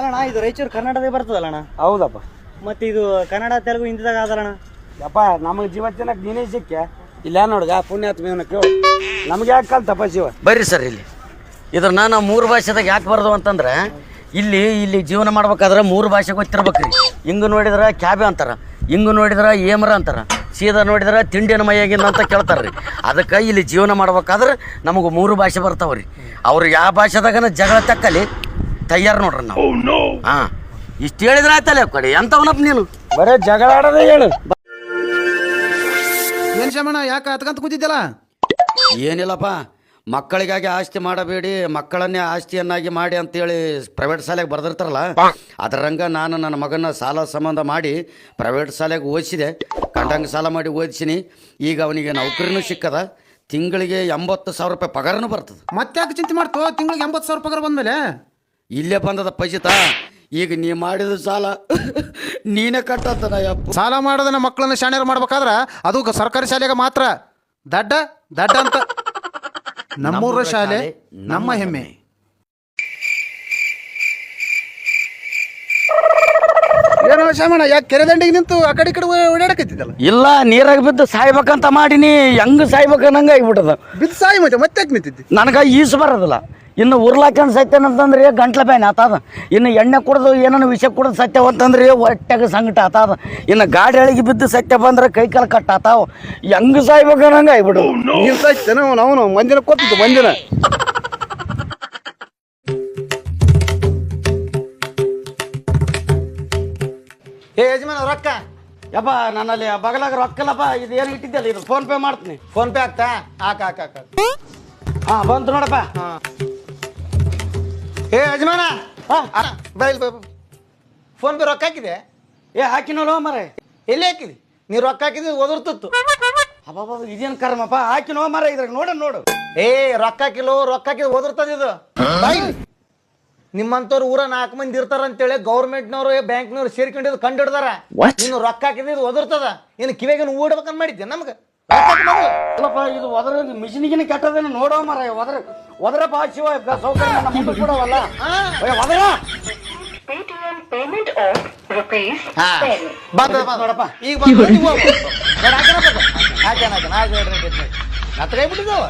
ಅಲ್ಲಣ್ಣ ಇದು ರಾಯಚೂರು ಕರ್ನಾಟಕದಾಗ ಬರ್ತದಲ್ಲಣ್ಣ. ಹೌದಪ್ಪ. ಮತ್ತೆ ಇದು ಕನ್ನಡ ತೆಲುಗು ಹಿಂದಿದಾಗ ಅದಲ್ಲಣ್ಣ. ಯಪ್ಪ ನಮಗೆ ಜೀವ ತಿನ್ನಕ್ಕೆ ನೀನೇ ಸಿಕ್ಕ ಇಲ್ಲ ನೋಡ್ಗ ಪುಣ್ಯಾತ್ಮ ಕೇಳು ನಮ್ಗೆ ಯಾಕೆ ಕಲ್ತಪ್ಪ ಜೀವ. ಬರ್ರಿ ಸರ್ ಇಲ್ಲಿ ಇದ್ರನ್ನ ನಾವು 3 ಭಾಷೆದಾಗ ಯಾಕೆ ಬರ್ದು ಅಂತಂದ್ರೆ ಇಲ್ಲಿ ಜೀವನ ಮಾಡ್ಬೇಕಾದ್ರೆ 3 ಭಾಷೆ ಗೊತ್ತಿರ್ಬೇಕ್ರಿ. ಹಿಂಗೆ ನೋಡಿದ್ರೆ ಕ್ಯಾಬೆ ಅಂತಾರ, ಹಿಂಗೆ ನೋಡಿದ್ರೆ ಏಮರ ಅಂತಾರ, ಸೀದಾ ನೋಡಿದ್ರೆ ತಿಂಡಿನ ಮೈಯಾಗಿನ ಅಂತ ಕೇಳ್ತಾರ್ರಿ. ಅದಕ್ಕೆ ಇಲ್ಲಿ ಜೀವನ ಮಾಡ್ಬೇಕಾದ್ರೆ ನಮಗೆ 3 ಭಾಷೆ ಬರ್ತಾವ್ರಿ. ಅವ್ರು ಯಾವ ಭಾಷೆದಾಗನ ಜಗಳ ತಕ್ಕಲಿ ತಯಾರು ನೋಡ್ರಿ ನಾವು. ಹಾಂ ಇಷ್ಟು ಹೇಳಿದ್ರೆ ಆಯ್ತಲ್ಲ ಕಡೆ ಎಂತವನಪ್ಪ ನೀನು ಬರೇ ಜಗಳ ಆಡೋದೇ ಹೇಳು. ಏನ್ ಶಮಣ ಯಾಕೆ ಹತ್ಕಂತ ಕೂತಿದ್ದಲ್ಲ? ಏನಿಲ್ಲಪ್ಪ, ಮಕ್ಕಳಿಗಾಗಿ ಆಸ್ತಿ ಮಾಡಬೇಡಿ, ಮಕ್ಕಳನ್ನೇ ಆಸ್ತಿಯನ್ನಾಗಿ ಮಾಡಿ ಅಂತೇಳಿ ಪ್ರೈವೇಟ್ ಶಾಲೆಗೆ ಬರ್ದಿರ್ತಾರಲ್ಲ, ಅದರಂಗ ನಾನು ನನ್ನ ಮಗನ ಸಾಲ ಸಂಬಂಧ ಮಾಡಿ ಪ್ರೈವೇಟ್ ಶಾಲೆಗೆ ಓದಿಸಿದೆ. ಕಂಡಂಗೆ ಸಾಲ ಮಾಡಿ ಓದಿಸಿನಿ. ಈಗ ಅವನಿಗೆ ನೌಕರಿನೂ ಸಿಕ್ಕದ, ತಿಂಗಳಿಗೆ 80,000 ರೂಪಾಯಿ ಪಗಾರನೂ ಬರ್ತದೆ. ಮತ್ತೆ ಯಾಕೆ ಚಿಂತೆ ಮಾಡ್ತು? ತಿಂಗಳಿಗೆ 80,000 ಪಗಾರ ಬಂದ್ಮೇಲೆ ಇಲ್ಲೇ ಬಂದದ ಪಜಿತ. ಈಗ ನೀ ಮಾಡಿದ ಸಾಲ ನೀನೇ ಕಟ್ಟತ್ತನ ಯಪ್ಪ. ಸಾಲ ಮಾಡೋದನ್ನ ಮಕ್ಕಳನ್ನ ಶಾಣ್ಯರು ಮಾಡ್ಬೇಕಾದ್ರ ಅದು ಸರ್ಕಾರಿ ಶಾಲೆಗೆ ಮಾತ್ರ. ದಡ್ಡ ದಡ್ಡ ಅಂತ ನಮ್ಮೂರ ಶಾಲೆ ನಮ್ಮ ಹೆಮ್ಮೆ. ಏನೋ ಶಾಮಣ್ಣ ಯಾಕೆ ಕೆರೆ ದಂಡಿಗೆ ನಿಂತು ಆ ಕಡೆ ಈ ಕಡೆ ಓಡಾಡಕತ್ತಿದ್ದಲ್ಲ? ಇಲ್ಲ, ನೀರಾಗ ಬಿದ್ದು ಸಾಯ್ಬೇಕಂತ ಮಾಡೀನಿ. ಹೆಂಗೆ ಸಾಯ್ಬೇಕನ್ನಂಗೆ ಆಗಿಬಿಟ್ಟದ. ಬಿದ್ದು ಸಾಯಿ ಮತ್ತೆ ಯಾಕೆ ನಿಂತಿದ್ದಿ? ನನಗೆ ಈಸು ಬರೋದಿಲ್ಲ. ಇನ್ನು ಉರ್ಲಾಕೊಂಡು ಸತ್ಯನಂತಂದ್ರೆ ಗಂಟ್ಲ ಬ್ಯಾನ್ ಆತದ. ಇನ್ನು ಎಣ್ಣೆ ಕುಡ್ದು ಏನೋ ವಿಷ ಕುಡ್ದು ಸತ್ಯವ ಅಂತಂದ್ರೆ ಹೊಟ್ಟೆಗೆ ಸಂಕಟ ಆತದ. ಇನ್ನು ಗಾಡಿ ಅಳಿಗೆ ಬಿದ್ದು ಸತ್ಯ ಬಂದ್ರೆ ಕೈ ಕಾಲು ಕಟ್ಟಾತಾವ. ಹೆಂಗೆ ಸಾಯ್ಬೇಕನ್ನಂಗೆ ಆಗಿಬಿಡು. ನೀನು ಸಾಯ್ತೇನೆ ಅವನು ಮಂದಿನ ಕೊಟ್ಟಿದ್ದು ಮಂದಿನ. ಏ ಯಜಮಾನ ರೊಕ್ಕ ಯಪ್ಪ ನನ್ನಲ್ಲಿ ಬಗಲಾಗ ರೊಕ್ಕಲ್ಲಪ್ಪ. ಇದು ಏನು ಇಟ್ಟಿದ್ದಲ್ಲ, ಇದು ಫೋನ್ ಪೇ ಮಾಡ್ತೀನಿ. ಫೋನ್ ಪೇ ಆಗ್ತಾ? ಹಾಕ ಹಾಂ ಬಂತು ನೋಡಪ್ಪ. ಏ ಯಜಮಾನ ಬೈಲ್ ಫೋನ್ ಪೇ ರೊಕ್ಕ ಹಾಕಿದೆ? ಹಾಕಿನಲ್ಲ ಮರ. ಎಲ್ಲಿ ಹಾಕಿದಿ? ನೀ ರೊಕ್ಕ ಹಾಕಿದ್ವಿ ಓದಿರ್ತಿತ್ತು. ಅಬ್ಬಾ ಇದೇನು ಕರ್ಮಪ್ಪ. ಹಾಕಿನೋ ಮರ ಇದ್ರಾಗ ನೋಡು. ಏ ರೊಕ್ಕ ಹಾಕಿಲ್ಲ, ರೊಕ್ಕ ಹಾಕಿದ್ ಓದಿರ್ತದ ಇದು. ನಿಮ್ಮಂತವ್ರು ಊರ 4 ಮಂದಿ ಇರ್ತಾರ ಅಂತೇಳಿ ಗೌರ್ಮೆಂಟ್ನವ್ರು ಬ್ಯಾಂಕ್ನವ್ರು ಸೇರ್ಕೊಂಡಿದ್ದು ಕಂಡು ಹಿಡ್ದಾರ. ನೀನು ರೊಕ್ಕ ಹಾಕಿದ್ ಓದಿರ್ತದ. ಇನ್ನು ಕಿವಿಗೆ ಓಡ್ಬೇಕಂತ ಮಾಡಿದ್ದೆ ನಮ್ಗೆ. ಇಲ್ಲಪ್ಪ ಇದು ಒದರ ಮಿಷಿನಿಗಿನ ಕೆಟ್ಟದೇನು ನೋಡೋ ಮರ. ಒದರಪ್ಪ ಶಿವ ಸೌಕರ್ಯ ಕೊಡವಲ್ಲ ಒದರ. ನೋಡಪ್ಪ ಈಗ ಹಾಕ್ಯಾನ ಬಿಟ್ಟಿದ್ದಾವ.